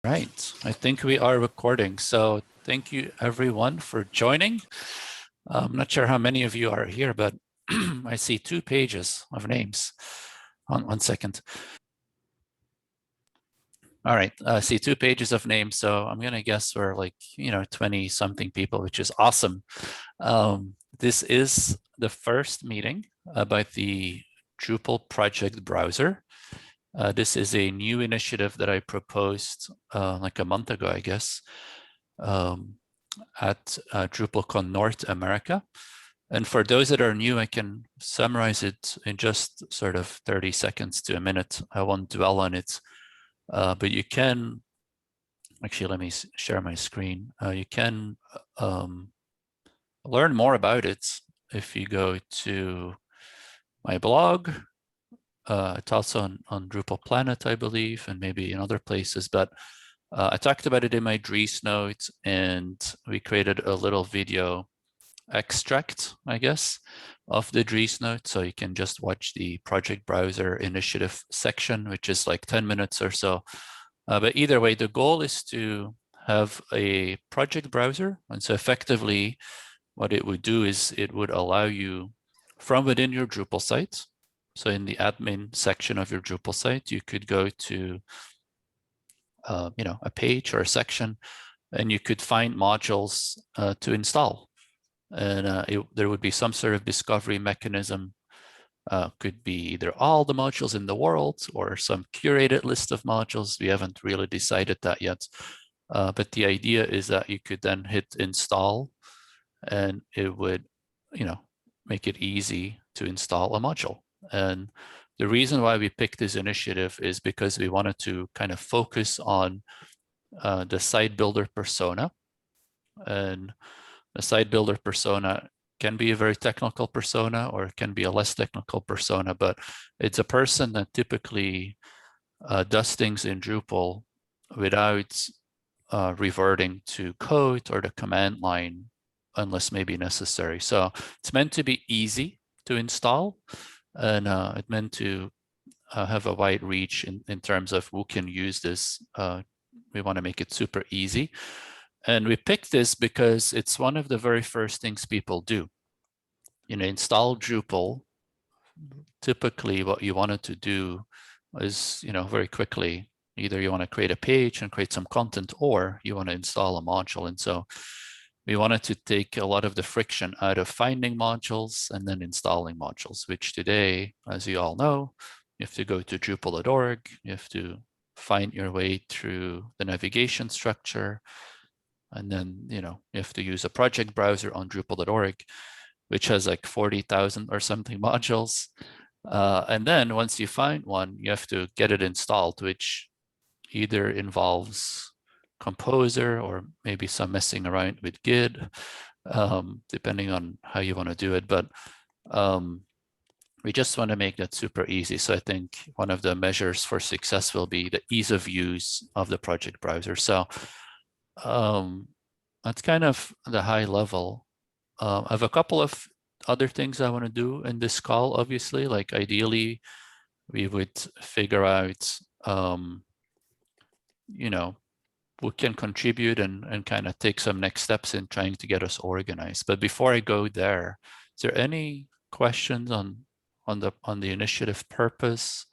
Right, I think we are recording. So thank you everyone for joining. I'm not sure how many of you are here, but I see 2 pages of names. One second. All right, I see 2 pages of names, so I'm gonna guess we're like 20 something people, which is awesome. This is the first meeting about the Drupal project browser. This is a new initiative that I proposed like a month ago, I guess, at DrupalCon North America. And for those that are new, I can summarize it in just sort of 30 seconds to a minute. I won't dwell on it, but you can, actually, let me share my screen. You can learn more about it if you go to my blog. It's also on Drupal Planet, I believe, and maybe in other places, but I talked about it in my Dries note, and we created a little video extract, I guess, of the Dries note. So you can just watch the project browser initiative section, which is like 10 minutes or so. But either way, the goal is to have a project browser. And so effectively, what it would do is it would allow you from within your Drupal site. So in the admin section of your Drupal site, you could go to a page or a section, and you could find modules to install. And there would be some sort of discovery mechanism. Could be either all the modules in the world or some curated list of modules. We haven't really decided that yet. But the idea is that you could then hit install, and it would, make it easy to install a module. And the reason why we picked this initiative is because we wanted to kind of focus on the site builder persona. And the site builder persona can be a very technical persona, or it can be a less technical persona, but it's a person that typically does things in Drupal without reverting to code or the command line unless maybe necessary. So it's meant to be easy to install, and it's meant to have a wide reach in terms of who can use this. We want to make it super easy. And we picked this because it's one of the very first things people do. Install Drupal. Typically, what you wanted to do is, very quickly, either you want to create a page and create some content, or you want to install a module. And so we wanted to take a lot of the friction out of finding modules and then installing modules, which today, as you all know, you have to go to Drupal.org, you have to find your way through the navigation structure, and then, you have to use a project browser on Drupal.org, which has like 40,000 or something modules. And then once you find one, you have to get it installed, which either involves Composer or maybe some messing around with Git, depending on how you want to do it. But we just want to make that super easy. So I think one of the measures for success will be the ease of use of the project browser. So that's kind of the high level. I have a couple of other things I want to do in this call, obviously. Like ideally, we would figure out, who can contribute and kind of take some next steps in trying to get us organized. But before I go there, is there any questions on the initiative purpose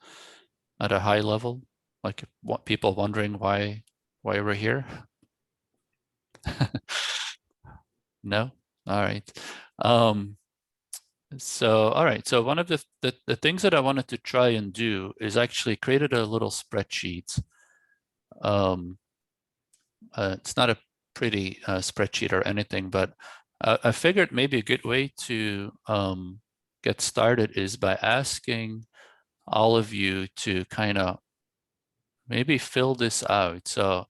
at a high level? Like what people wondering why we're here? No? All right. So, all right. So one of the things that I wanted to try and do is actually created a little spreadsheet. It's not a pretty spreadsheet or anything, but I figured maybe a good way to get started is by asking all of you to kind of maybe fill this out. So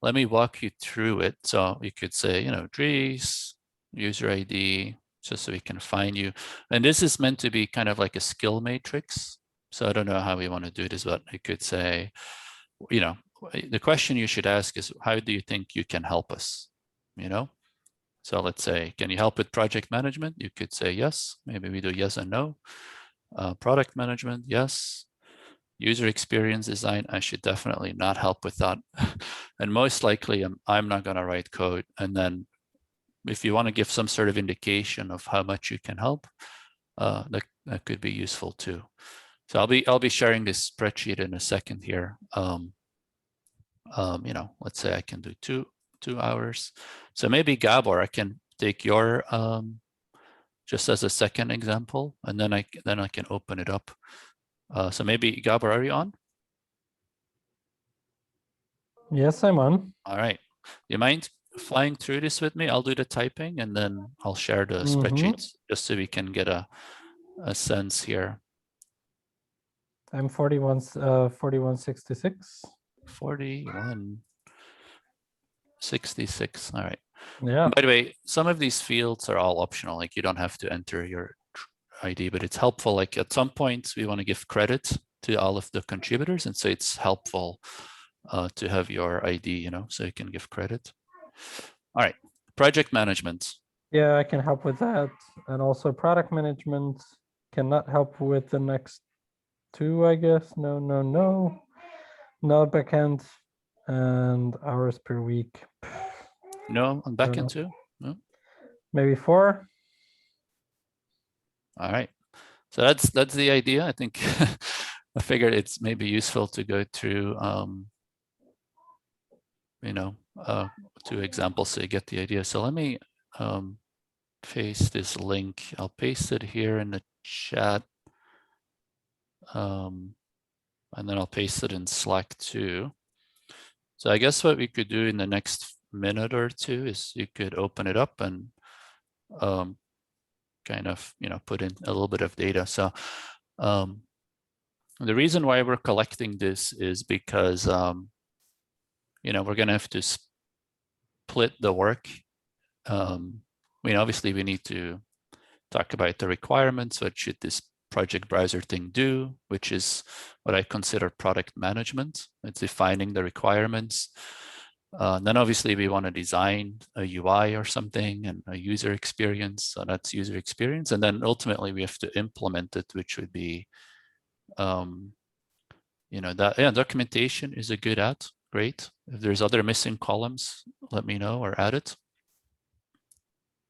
let me walk you through it. So you could say, Dries, user ID, just so we can find you. And this is meant to be kind of like a skill matrix. So I don't know how we want to do this, but you could say, the question you should ask is, how do you think you can help us? So let's say, can you help with project management? You could say yes. Maybe we do yes and no. Product management, yes. User experience design, I should definitely not help with that. And most likely I'm not going to write code. And then if you want to give some sort of indication of how much you can help, that could be useful too. So I'll be sharing this spreadsheet in a second here. You know, let's say I can do two hours. So maybe Gabor, I can take your just as a second example, and then I can open it up. So maybe Gabor, are you on? Yes, I'm on. All right. You mind flying through this with me? I'll do the typing and then I'll share the spreadsheets just so we can get a sense here. I'm 4166. 4166. All right. Yeah. And by the way, some of these fields are all optional. Like you don't have to enter your ID, but it's helpful. Like at some point, we want to give credit to all of the contributors, and so it's helpful to have your ID, you know, so you can give credit. All right, project management. Yeah, I can help with that. And also product management cannot help with the next two, I guess. No. Not backend and hours per week. No, on backend too? No? Maybe 4. All right. So that's the idea. I think I figured it's maybe useful to go through, you know, 2 examples so you get the idea. So let me paste this link. I'll paste it here in the chat. And then I'll paste it in Slack too. So I guess what we could do in the next minute or two is you could open it up and kind of, you know, put in a little bit of data. So the reason why we're collecting this is because, you know, we're going to have to split the work. I mean, obviously we need to talk about the requirements. What should this project browser thing do, which is what I consider product management. It's defining the requirements. Then obviously we want to design a UI or something and a user experience. So that's user experience. And then ultimately we have to implement it, which would be, you know, that, yeah, documentation is a good add. Great. If there's other missing columns, let me know or add it.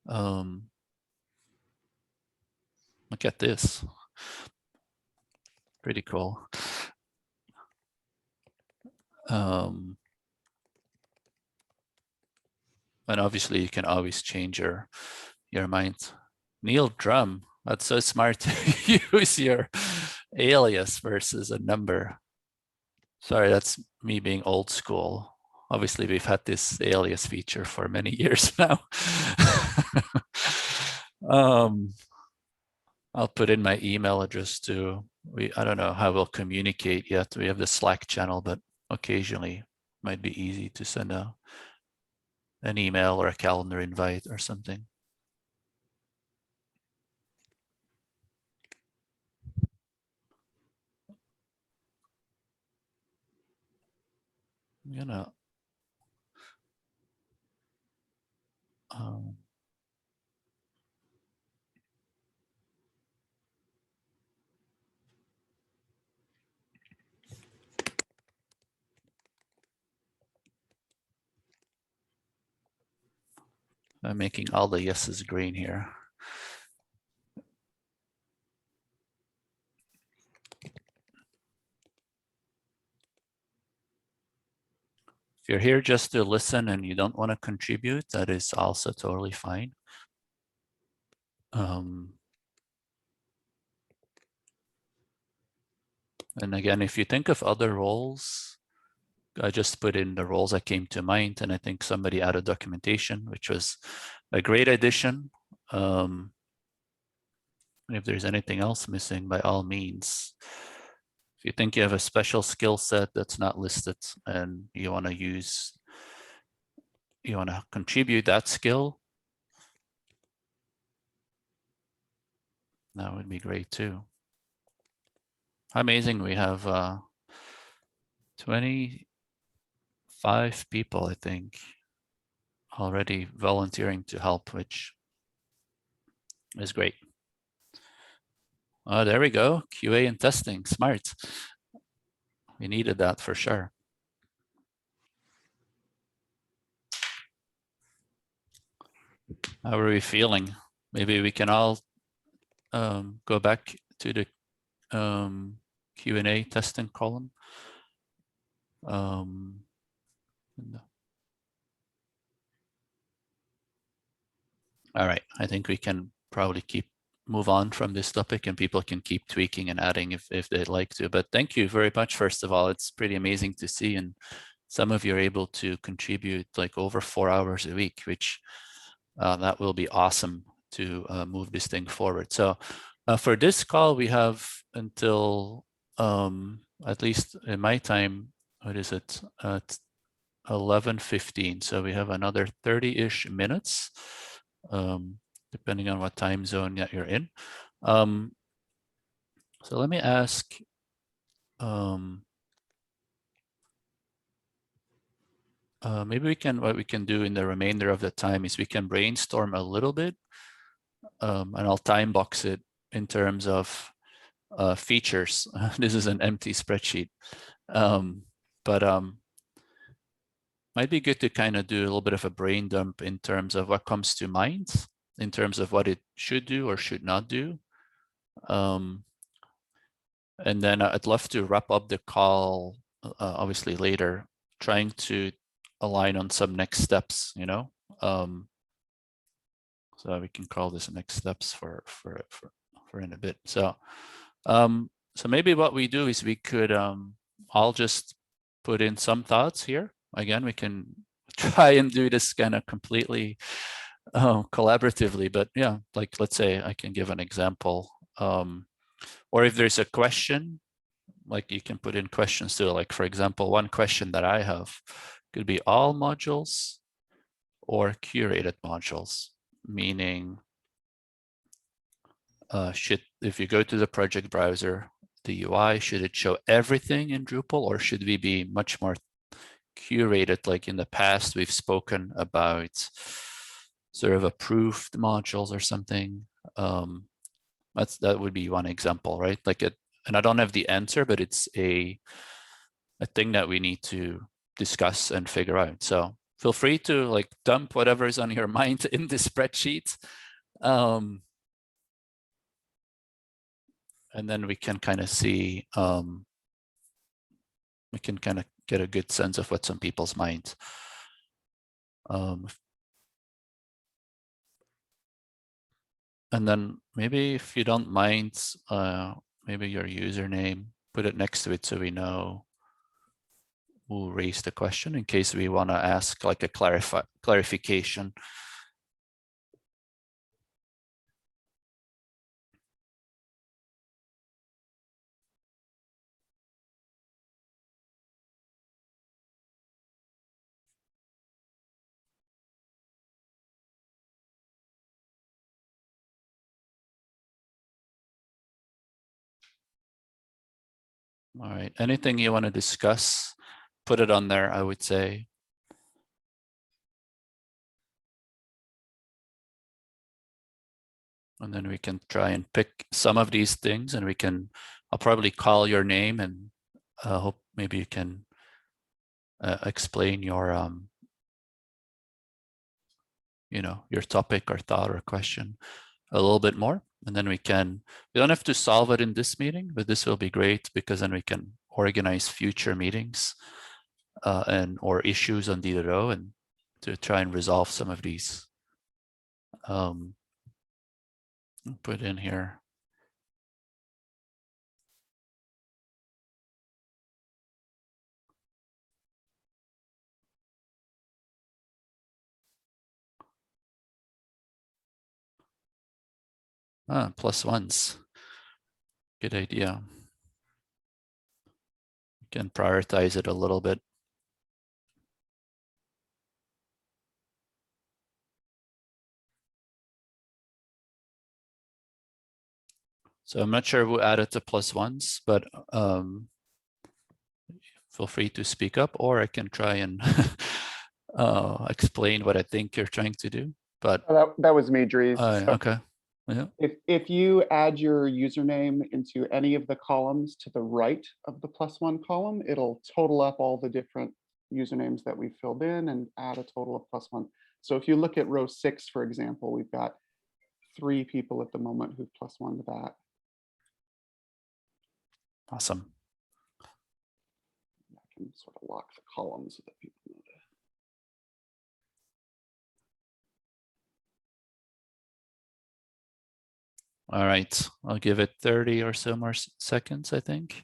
Look at this. Pretty cool. And obviously you can always change your mind. Neil Drum, that's so smart to use your alias versus a number. Sorry, that's me being old school. Obviously we've had this alias feature for many years now. I'll put in my email address too. I don't know how we'll communicate yet. We have the Slack channel, but occasionally it might be easy to send an email or a calendar invite or something. I'm gonna I'm making all the yeses green here. If you're here just to listen and you don't want to contribute, that is also totally fine. And again, if you think of other roles, I just put in the roles that came to mind, and I think somebody added documentation, which was a great addition. And if there's anything else missing, by all means, if you think you have a special skill set that's not listed and you want to contribute that skill, that would be great too. How amazing, we have 25 people, I think, already volunteering to help, which is great. Oh, there we go. QA and testing, smart. We needed that for sure. How are we feeling? Maybe we can all go back to the Q&A testing column. All right, I think we can probably move on from this topic, and people can keep tweaking and adding if they'd like to. But thank you very much, first of all. It's pretty amazing to see, and some of you are able to contribute like over 4 hours a week, which that will be awesome to move this thing forward. So for this call, we have until at least in my time, what is it, 11:15. So we have another 30-ish minutes, depending on what time zone that you're in. So let me ask, maybe what we can do in the remainder of the time is we can brainstorm a little bit, and I'll time box it in terms of features. This is an empty spreadsheet, but might be good to kind of do a little bit of a brain dump in terms of what comes to mind, in terms of what it should do or should not do. And then I'd love to wrap up the call, obviously later, trying to align on some next steps, you know. So we can call this next steps for in a bit. So so maybe what we do is we could I'll just put in some thoughts here. Again, we can try and do this kind of completely collaboratively, but yeah, like let's say I can give an example, or if there's a question, like you can put in questions too. Like for example, one question that I have could be all modules or curated modules, meaning if you go to the project browser, the UI, should it show everything in Drupal, or should we be much more curated? Like in the past, we've spoken about sort of approved modules or something. That would be one example, right? Like and I don't have the answer, but it's a thing that we need to discuss and figure out. So feel free to like dump whatever's on your mind in the spreadsheet. And then we can kind of see, we can kind of get a good sense of what's on people's minds. And then maybe if you don't mind, maybe your username, put it next to it so we know who raised the question in case we want to ask like a clarification. All right, anything you want to discuss, put it on there, I would say. And then we can try and pick some of these things, and I'll probably call your name and hope maybe you can explain your, you know, your topic or thought or question a little bit more. And then we don't have to solve it in this meeting, but this will be great because then we can organize future meetings or issues on D2O and to try and resolve some of these. Put in here. +1s. Good idea. You can prioritize it a little bit. So I'm not sure who added the +1s, but feel free to speak up, or I can try and explain what I think you're trying to do. But that was me, Dries. okay. Yeah. If you add your username into any of the columns to the right of the +1 column, it'll total up all the different usernames that we filled in and add a total of +1. So if you look at row 6, for example, we've got 3 people at the moment who've +1 to that. Awesome. I can sort of lock the columns so that people know that. All right, I'll give it 30 or so more seconds, I think.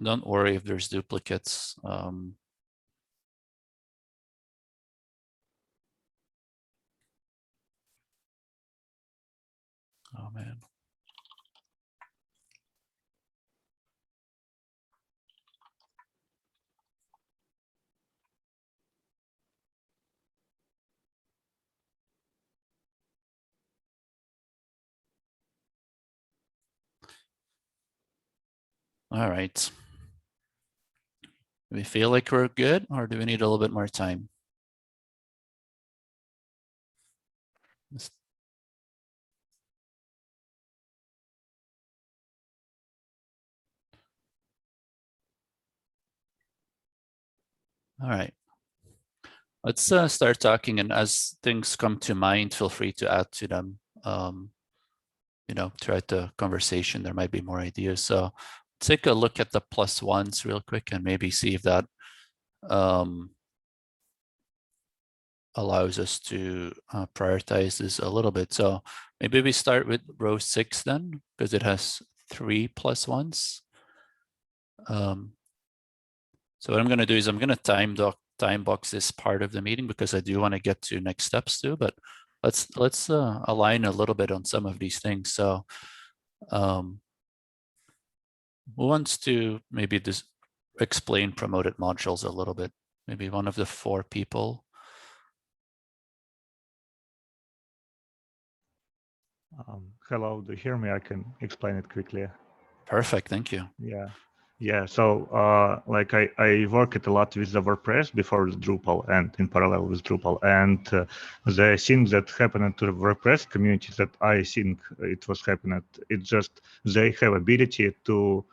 Don't worry if there's duplicates. Oh man. All right. Do we feel like we're good, or do we need a little bit more time? All right. Let's start talking, and as things come to mind, feel free to add to them. You know, throughout the conversation, there might be more ideas. So take a look at the +1s real quick and maybe see if that allows us to prioritize this a little bit. So maybe we start with row 6 then, because it has 3 +1s. So what I'm going to do is I'm going to time box this part of the meeting because I do want to get to next steps too. But let's align a little bit on some of these things. So who wants to maybe just explain promoted modules a little bit? Maybe one of the 4 people. Hello, do you hear me? I can explain it quickly. Perfect, thank you. Yeah. So like I worked a lot with the WordPress before the Drupal and in parallel with Drupal, and the thing that happened to the WordPress community that I think it was happening, it's just they have ability to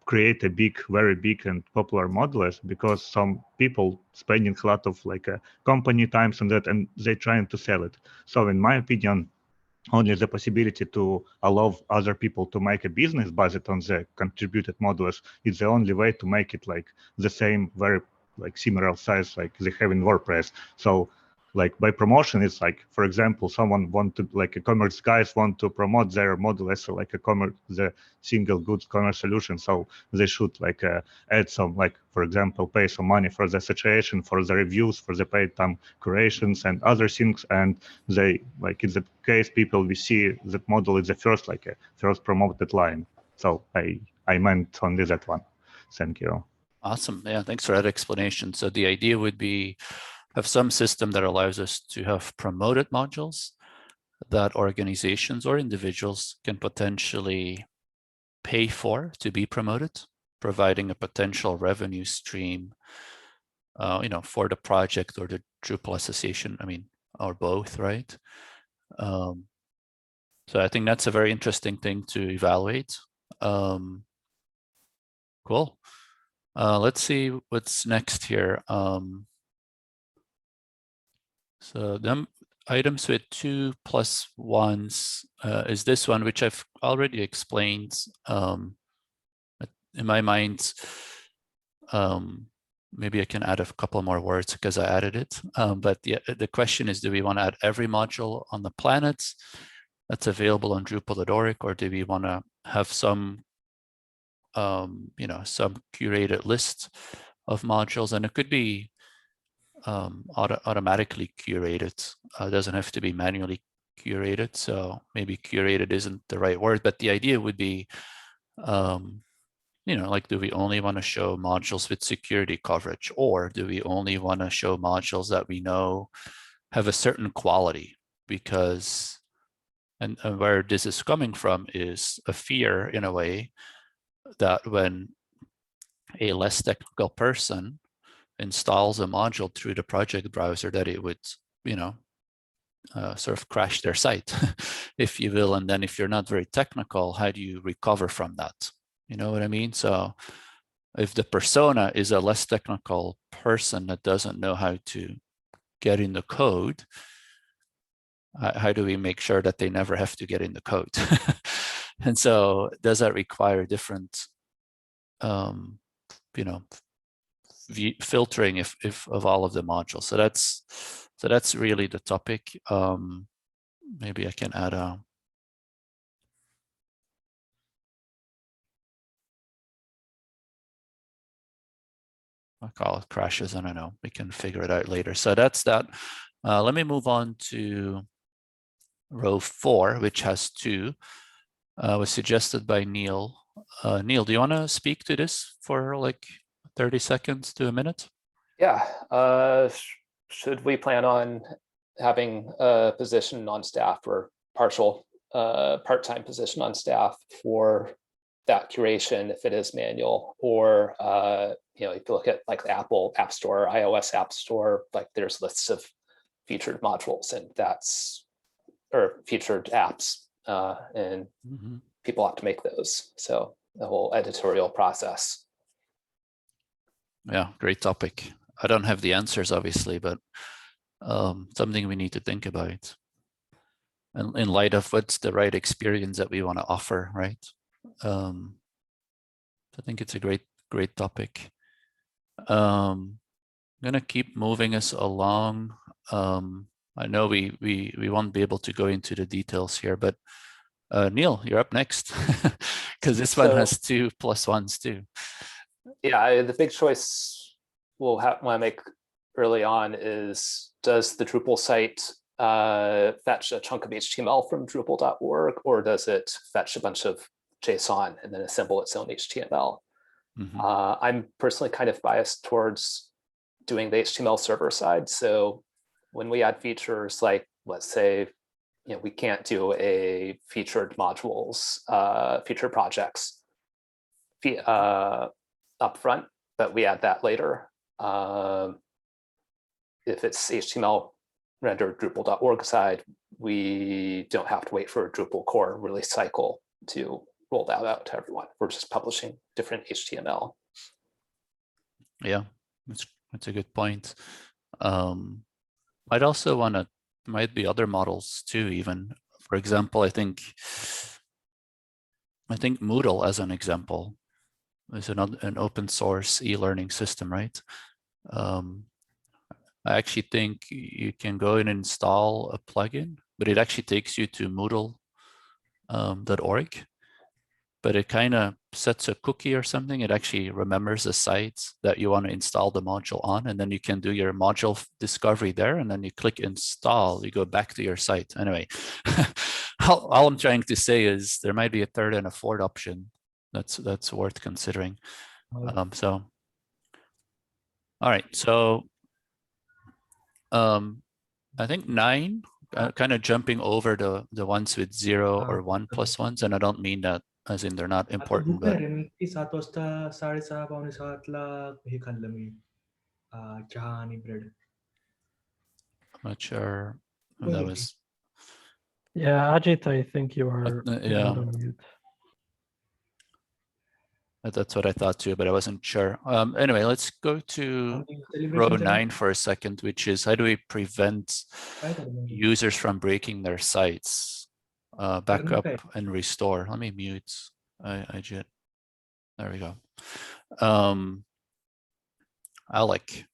create a very big and popular modules because some people spending a lot of like company times on that, and they trying to sell it. So in my opinion, only the possibility to allow other people to make a business based on the contributed modules is the only way to make it like the same, very like similar size like they have in WordPress. So like by promotion, it's like, for example, someone want to like a commerce guys want to promote their module as like a commerce, the single goods commerce solution. So they should like add some, like, for example, pay some money for the saturation, for the reviews, for the paid time curations and other things. And they like in the case people we see that model is the first like a first promoted line. So I meant only that one. Thank you. Awesome. Yeah, thanks for that explanation. So the idea would be have some system that allows us to have promoted modules that organizations or individuals can potentially pay for to be promoted, providing a potential revenue stream, you know, for the project or the Drupal association. I mean, or both, right? So I think that's a very interesting thing to evaluate. Cool. Let's see what's next here. So them items with 2 +1s is this one, which I've already explained. In my mind, maybe I can add a couple more words because I added it. But the question is, do we want to add every module on the planet that's available on Drupal.org, or do we want to have some, you know, some curated list of modules? And it could be automatically curated. It doesn't have to be manually curated. So maybe curated isn't the right word, but the idea would be like, do we only want to show modules with security coverage, or do we only want to show modules that we know have a certain quality? Because, and where this is coming from is a fear, in a way, that when a less technical person installs a module through the project browser, that it would, sort of crash their site, if you will. And then if you're not very technical, how do you recover from that? You know what I mean? So if the persona is a less technical person that doesn't know how to get in the code, how do we make sure that they never have to get in the code? And so does that require different, filtering if of all of the modules? So that's really the topic. Maybe I can add a I call it crashes. I don't know. We can figure it out later. So that's that. Let me move on to row 4, which has 2. Was suggested by Neil. Neil, do you want to speak to this for like 30 seconds to a minute? Yeah. Should we plan on having a position on staff or part-time position on staff for that curation if it is manual? Or if you look at like the Apple App Store, iOS App Store, like there's lists of featured modules, and or featured apps, and people have to make those. So the whole editorial process. Yeah, great topic. I don't have the answers, obviously, but something we need to think about. And in light of what's the right experience that we want to offer, right? I think it's a great topic. I'm gonna keep moving us along. I know we won't be able to go into the details here, but Neil, you're up next, because this one has 2 +1s too. Yeah, the big choice we'll want to make early on is, does the Drupal site fetch a chunk of HTML from Drupal.org, or does it fetch a bunch of JSON and then assemble its own HTML? I'm personally kind of biased towards doing the HTML server side. So when we add features, like let's say, we can't do a featured modules, feature projects upfront, but we add that later. If it's HTML rendered Drupal.org side, we don't have to wait for a Drupal core release cycle to roll that out to everyone. We're just publishing different HTML. Yeah, that's a good point. I'd also want to, might be other models too, even. For example, I think Moodle, as an example, is an open source e-learning system, right? I actually think you can go and install a plugin, but it actually takes you to Moodle.org. But it kind of sets a cookie or something. It actually remembers the sites that you want to install the module on, and then you can do your module discovery there, and then you click install, you go back to your site. Anyway, all I'm trying to say is there might be a third and a fourth option that's worth considering. So, all right. So I think 9, kind of jumping over the ones with 0 or 1 +1s, and I don't mean that as in they're not important, but I'm not sure if that was. Yeah, Ajit, I think you are Yeah, on mute. that's what I thought too, but I wasn't sure. Anyway, let's go to row 9 for a second, which is, how do we prevent users from breaking their sites? Backup and restore. Let me mute Ajit. There we go. Alec,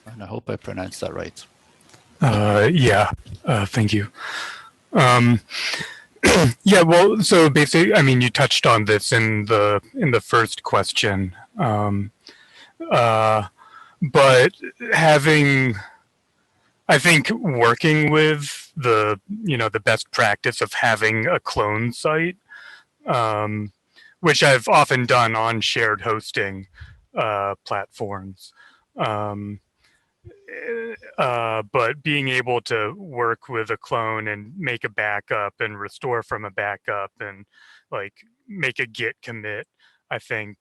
and I hope I pronounced that right. Yeah, thank you. Yeah, well, so basically, I mean, you touched on this in the first question, but I think working with the best practice of having a clone site which I've often done on shared hosting platforms. But being able to work with a clone and make a backup and restore from a backup and like make a Git commit, I think,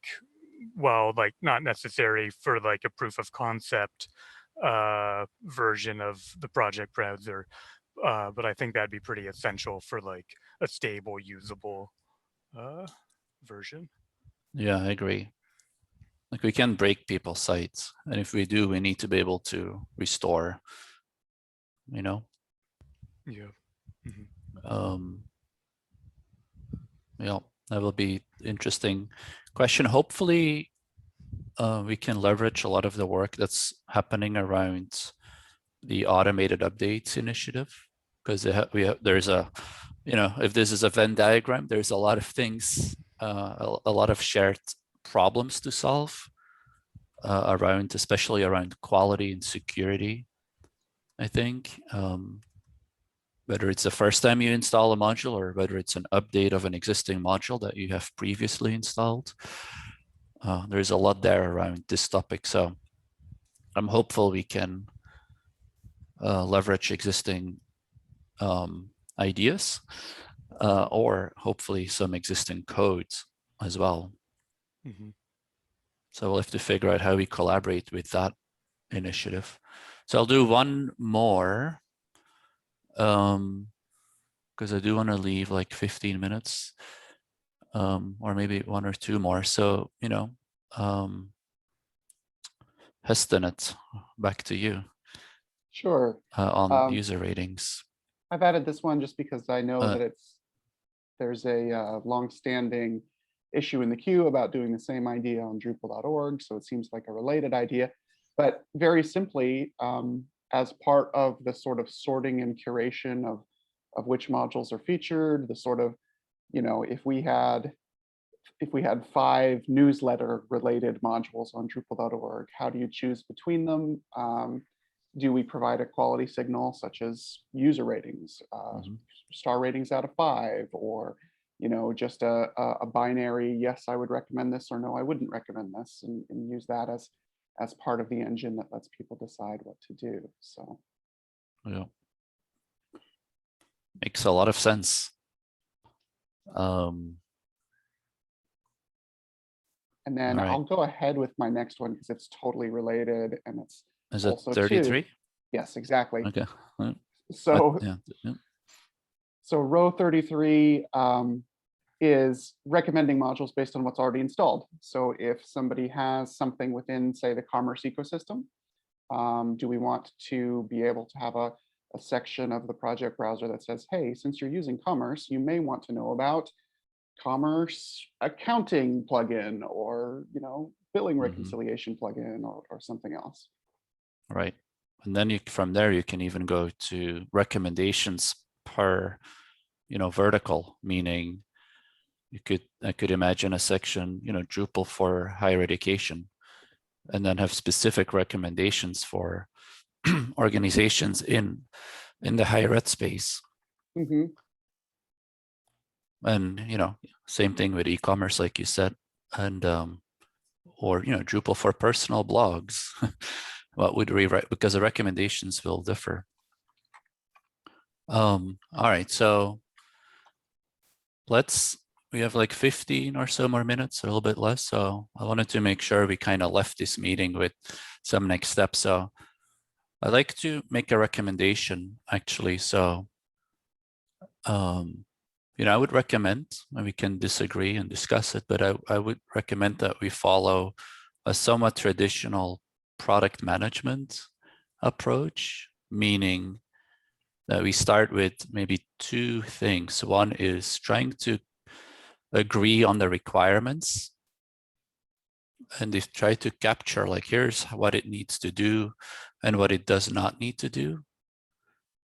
well, like not necessary for like a proof of concept version of the project browser, but I think that'd be pretty essential for like a stable, usable version. Yeah, I agree. Like we can break people's sites, and if we do, we need to be able to restore. You know. Yeah. Yeah, that will be interesting question. Hopefully, we can leverage a lot of the work that's happening around the automated updates initiative, because there's a, if this is a Venn diagram, there's a lot of things, a lot of shared problems to solve around, especially around quality and security, I think. Whether it's the first time you install a module or whether it's an update of an existing module that you have previously installed. There's a lot there around this topic. So I'm hopeful we can leverage existing ideas or hopefully some existing codes as well. So we'll have to figure out how we collaborate with that initiative. So I'll do one more because I do want to leave like 15 minutes or maybe one or two more. So, Hestenet, back to you. Sure. On user ratings. I've added this one just because I know that there's a long-standing issue in the queue about doing the same idea on Drupal.org. So it seems like a related idea. But very simply, as part of the sort of sorting and curation of which modules are featured, the sort of, if we had 5 newsletter related modules on Drupal.org, how do you choose between them? Do we provide a quality signal such as user ratings, star ratings out of 5, or just a binary, yes, I would recommend this, or no, I wouldn't recommend this, and use that as part of the engine that lets people decide what to do. So yeah, makes a lot of sense. And then right. I'll go ahead with my next one because it's totally related, and it's is it also 33? Yes, exactly. Okay. Well, so yeah. So row 33 is recommending modules based on what's already installed. So if somebody has something within, say, the commerce ecosystem, do we want to be able to have a section of the project browser that says, hey, since you're using commerce, you may want to know about commerce accounting plugin, or billing reconciliation plugin, or something else. Right. And then from there, you can even go to recommendations per, vertical, meaning I could imagine a section, Drupal for higher education, and then have specific recommendations for organizations in the higher ed space. And, same thing with e-commerce, like you said, and, or, Drupal for personal blogs. What would we write? Because the recommendations will differ. All right, so we have like 15 or so more minutes, a little bit less. So I wanted to make sure we kind of left this meeting with some next steps. So I'd like to make a recommendation, actually. So, I would recommend, and we can disagree and discuss it, but I would recommend that we follow a somewhat traditional product management approach, meaning that we start with maybe 2 things. One is trying to agree on the requirements, and they try to capture, like, here's what it needs to do and what it does not need to do,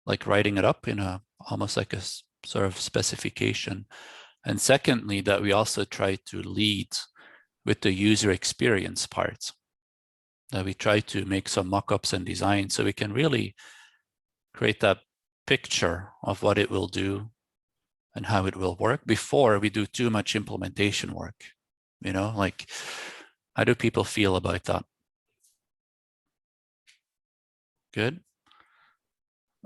like writing it up in almost like a sort of specification. And secondly, that we also try to lead with the user experience part, that we try to make some mock-ups and design so we can really create that picture of what it will do and how it will work before we do too much implementation work. You know, like, how do people feel about that? Good.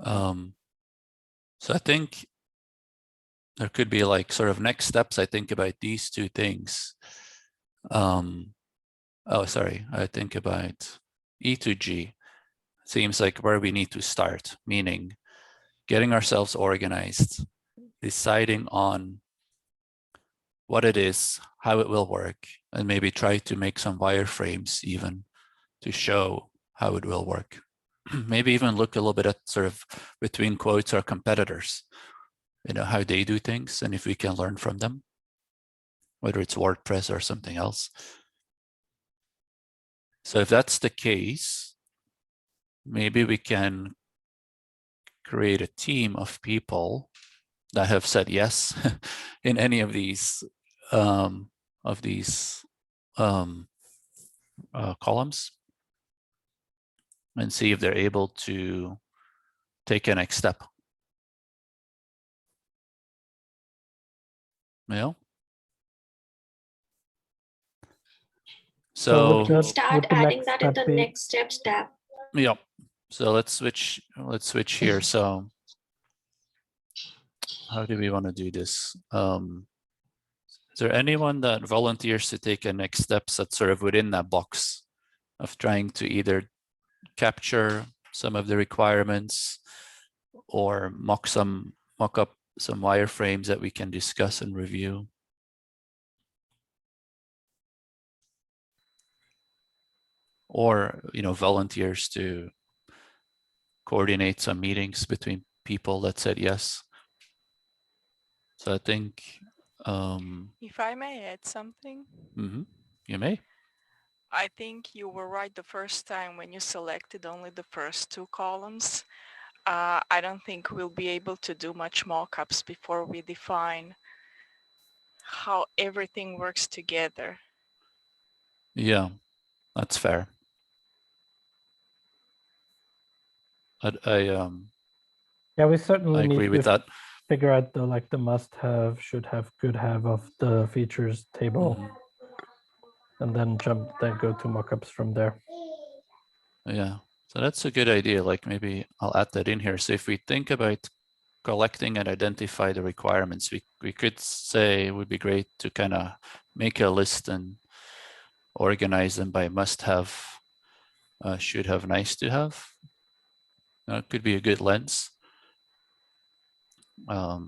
So I think there could be like sort of next steps. I think about these two things. Oh, sorry. I think about E to G. Seems like where we need to start, meaning getting ourselves organized, deciding on what it is, how it will work, and maybe try to make some wireframes even to show how it will work. Maybe even look a little bit at sort of between quotes our competitors, you know, how they do things and if we can learn from them, whether it's WordPress or something else. So if that's the case, maybe we can create a team of people that have said yes in any of these columns, and see if they're able to take a next step. Yeah. So would that- Start would the adding next that in step the be- next steps tab. yeah. So let's switch here. So how do we want to do this? Is there anyone that volunteers to take a next steps that's sort of within that box of trying to either capture some of the requirements or mock up some wireframes that we can discuss and review? Or, you know, volunteers to coordinate some meetings between people that said yes. So I think, If I may add something, you may. I think you were right the first time when you selected only the first two columns. I don't think we'll be able to do much mock-ups before we define how everything works together. Yeah, that's fair. Yeah, we certainly I agree need with to that. figure out the must-have, should-have, could-have of the features table, and then go to mockups from there. Yeah, so that's a good idea. Like maybe I'll add that in here. So if we think about collecting and identify the requirements, we could say it would be great to kind of make a list and organize them by must have, should have, nice to have. It could be a good lens. How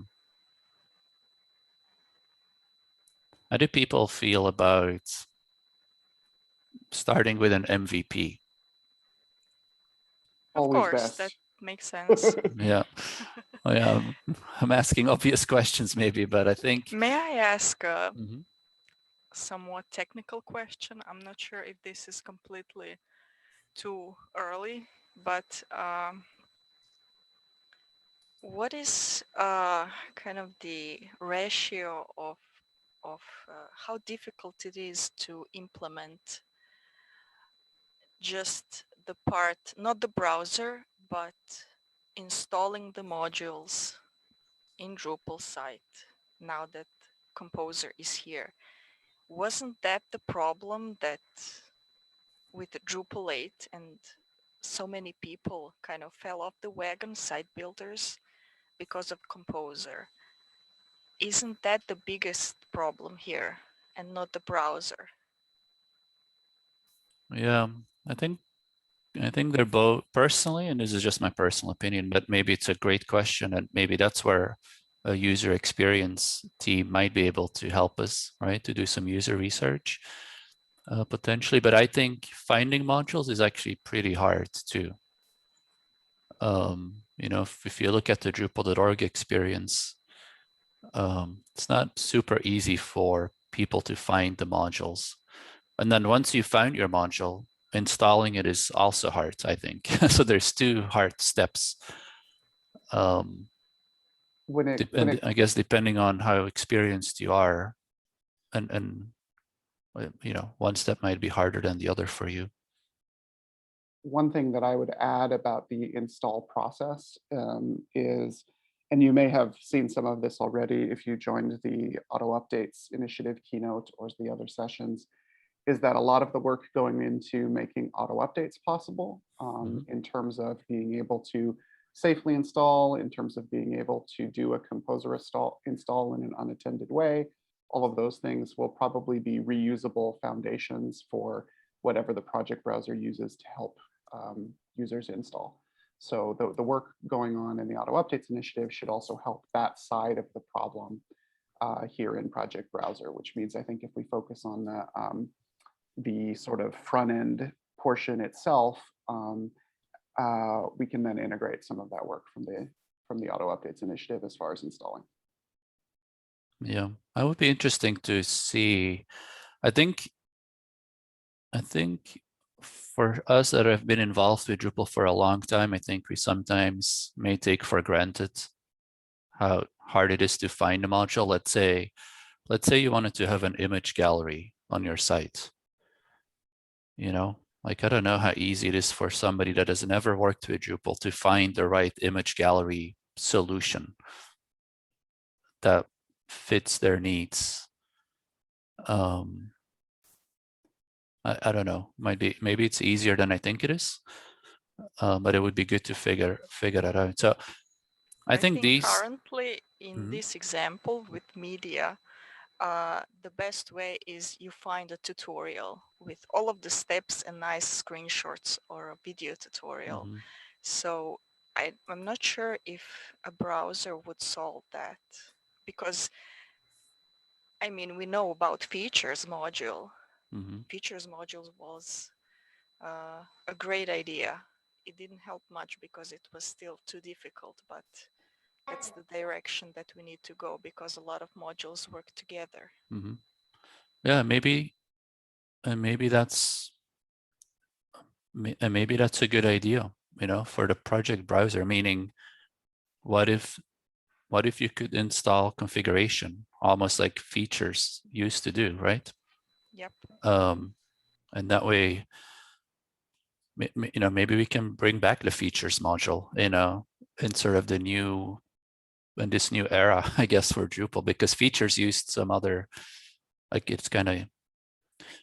do people feel about starting with an MVP? Of Always course, best. that makes sense. Yeah. Oh, yeah, I'm asking obvious questions maybe, but I think. May I ask a Mhm. somewhat technical question? I'm not sure if this is completely too early, but what is kind of the ratio of how difficult it is to implement just the part, not the browser, but installing the modules in Drupal site now that Composer is here? Wasn't that the problem that with Drupal 8 and so many people kind of fell off the wagon, site builders, because of Composer? Isn't that the biggest problem here and not the browser? Yeah, I think they're both, personally, and this is just my personal opinion, but maybe it's a great question, and maybe that's where a user experience team might be able to help us, right, to do some user research potentially. But I think finding modules is actually pretty hard too. You know, if you look at the Drupal.org experience, it's not super easy for people to find the modules. And then once you found your module, installing it is also hard, I think. So there's two hard steps. I guess depending on how experienced you are, and you know, one step might be harder than the other for you. One thing that I would add about the install process is and you may have seen some of this already if you joined the auto updates initiative keynote or the other sessions, is that a lot of the work going into making auto updates possible in terms of being able to safely install, in terms of being able to do a composer install in an unattended way. All of those things will probably be reusable foundations for whatever the project browser uses to help users install. So the work going on in the auto updates initiative should also help that side of the problem here in project browser, which means I think if we focus on the sort of front end portion itself, we can then integrate some of that work from the auto updates initiative as far as installing. Yeah, that would be interesting to see. I think for us that have been involved with Drupal for a long time, I think we sometimes may take for granted how hard it is to find a module. Let's say you wanted to have an image gallery on your site. You know, like, I don't know how easy it is for somebody that has never worked with Drupal to find the right image gallery solution that fits their needs. I don't know, maybe it's easier than I think it is, but it would be good to figure that out. So I think these currently in this example with media, the best way is you find a tutorial with all of the steps and nice screenshots, or a video tutorial. So I'm not sure if a browser would solve that, because I mean, we know about features module. Features modules was a great idea. It didn't help much because it was still too difficult, but that's the direction that we need to go, because a lot of modules work together. Yeah, maybe that's a good idea, you know, for the project browser. Meaning, what if you could install configuration almost like features used to do, right? Yep. And that way, you know, maybe we can bring back the features module, you know, in sort of in this new era, I guess, for Drupal, because features used some other, like, it's kind of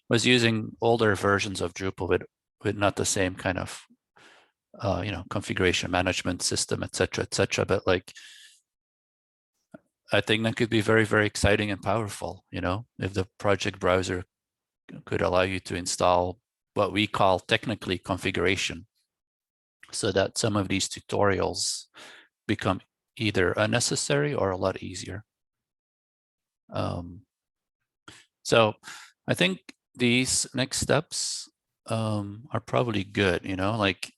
was using older versions of Drupal with not the same kind of you know, configuration management system, etc., but like, I think that could be very, very exciting and powerful, you know, if the project browser could allow you to install what we call technically configuration, so that some of these tutorials become either unnecessary or a lot easier. So I think these next steps are probably good, you know, like,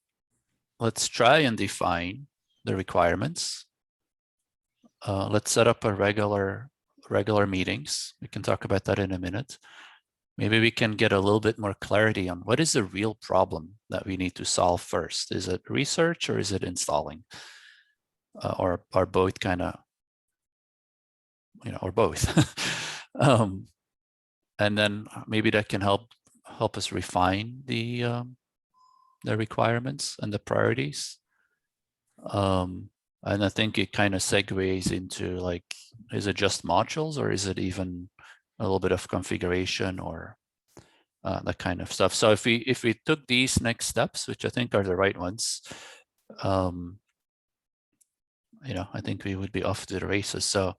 let's try and define the requirements. Let's set up a regular meetings. We can talk about that in a minute. Maybe we can get a little bit more clarity on what is the real problem that we need to solve first. Is it research or is it installing? Or both, kind of, you know, or both. And then maybe that can help us refine the requirements and the priorities. And I think it kind of segues into, like, is it just modules, or is it even a little bit of configuration, or that kind of stuff. So if we took these next steps, which I think are the right ones, you know, I think we would be off to the races. So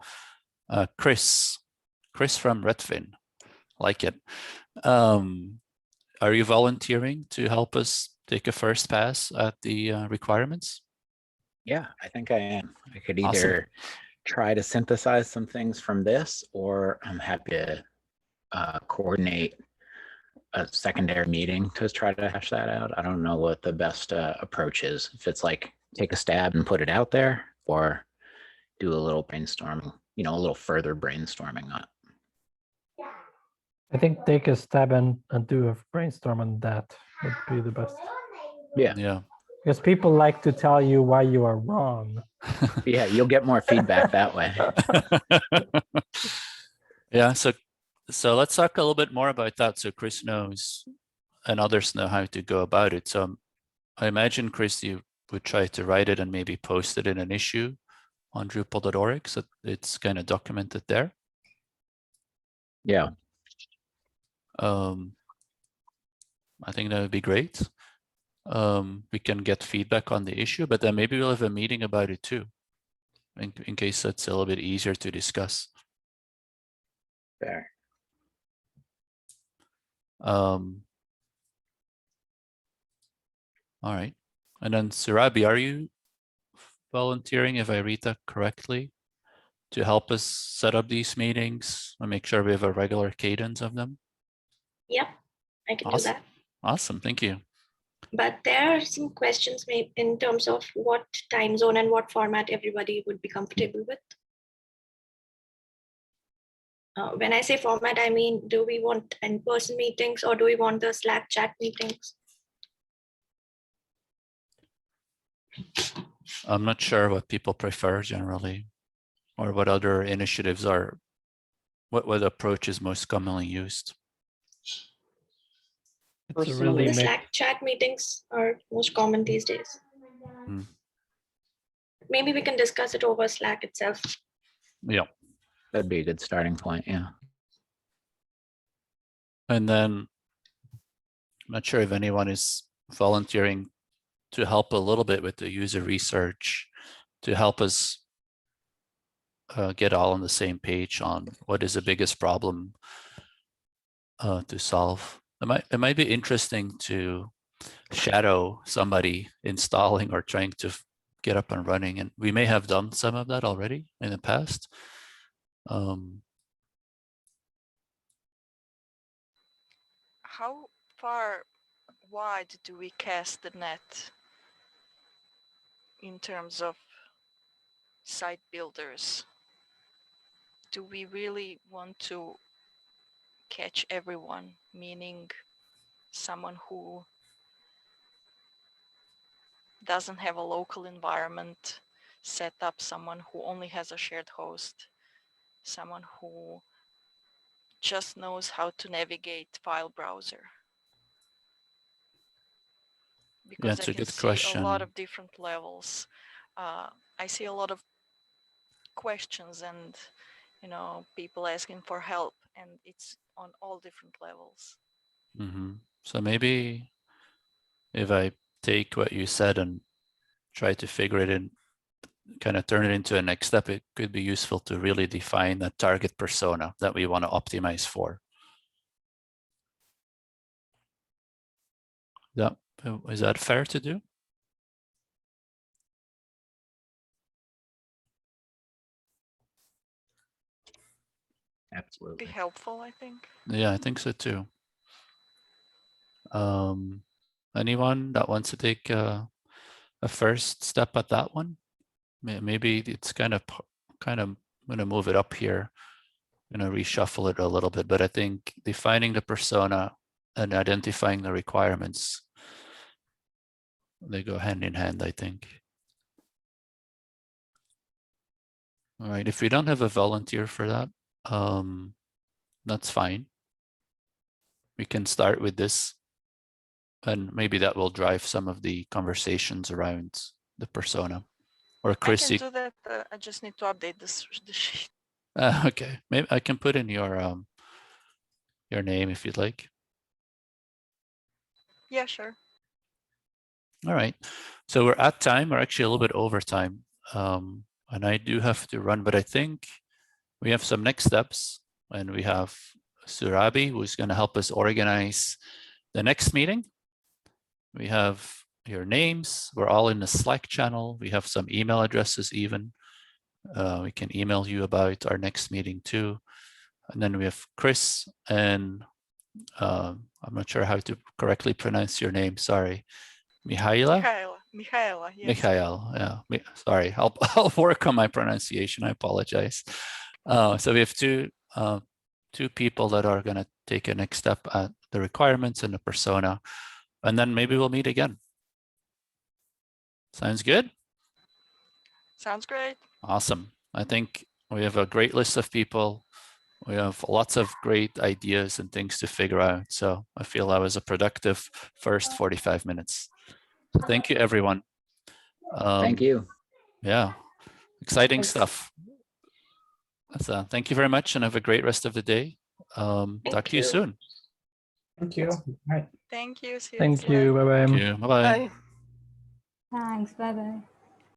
Chris from Redfin, like it. Are you volunteering to help us take a first pass at the requirements? Yeah, I think I am. I could either try to synthesize some things from this, or I'm happy to coordinate a secondary meeting to try to hash that out. I don't know what the best approach is. If it's like take a stab and put it out there, or do a little brainstorming, you know, a little further brainstorming on it. I think take a stab and do a brainstorm on that would be the best. Yeah. Because people like to tell you why you are wrong. Yeah, you'll get more feedback that way. Yeah, so let's talk a little bit more about that, so Chris knows and others know how to go about it. So I imagine, Chris, you would try to write it and maybe post it in an issue on Drupal.org, so it's kind of documented there. Yeah. I think that would be great. We can get feedback on the issue, but then maybe we'll have a meeting about it too, in case that's a little bit easier to discuss. Fair. All right. And then Surabi, are you volunteering, if I read that correctly, to help us set up these meetings and make sure we have a regular cadence of them? Yep, I can do Awesome. that. Awesome, thank you. But there are some questions maybe in terms of what time zone and what format everybody would be comfortable with. When I say format, I mean, do we want in-person meetings or do we want the Slack chat meetings? I'm not sure what people prefer generally, or what other initiatives are, what approach is most commonly used. It's a Personally, really The mixed. Slack chat meetings are most common these days. Hmm. Maybe we can discuss it over Slack itself. Yeah. That'd be a good starting point. Yeah. And then I'm not sure if anyone is volunteering to help a little bit with the user research to help us get all on the same page on what is the biggest problem to solve. It might be interesting to shadow somebody installing or trying to get up and running, and we may have done some of that already in the past. How far wide do we cast the net in terms of site builders? Do we really want to catch everyone, meaning someone who doesn't have a local environment set up, someone who only has a shared host, someone who just knows how to navigate file browser? Because it's I a can good see a lot question. of different levels. I see a lot of questions and, you know, people asking for help, and it's on all different levels. So maybe if I take what you said and try to figure it in, kind of turn it into a next step, it could be useful to really define the target persona that we want to optimize for. Yeah, is that fair to do? Absolutely. Be helpful, I think. Yeah, I think so too. Anyone that wants to take a first step at that one? Maybe it's kind of I'm going to move it up here, reshuffle it a little bit, but I think defining the persona and identifying the requirements, they go hand in hand, I think. All right, if we don't have a volunteer for that, that's fine. We can start with this, and maybe that will drive some of the conversations around the persona. Or Chris, I can do that. I just need to update the sheet. okay, maybe I can put in your name if you'd like. Yeah, sure. All right, so we're at time. We're actually a little bit over time, and I do have to run, but I think we have some next steps, and we have Surabi, who's going to help us organize the next meeting. We have your names. We're all in the Slack channel. We have some email addresses even. We can email you about our next meeting too. And then we have Chris, and I'm not sure how to correctly pronounce your name. Sorry. Mihaela? Mihaela, yes. Michael, yeah. Sorry, I'll work on my pronunciation. I apologize. So we have two people that are going to take a next step at the requirements and the persona, and then maybe we'll meet again. Sounds good? Sounds great. Awesome. I think we have a great list of people. We have lots of great ideas and things to figure out. So I feel that was a productive first 45 minutes. Thank you, everyone. Thank you. Yeah, exciting Thanks. stuff. So, thank you very much and have a great rest of the day. Talk to you soon. Thank you. Bye. Thank you. See Thank next you. slide. Bye bye. Thank you. Bye-bye. Bye. Thanks. Bye bye.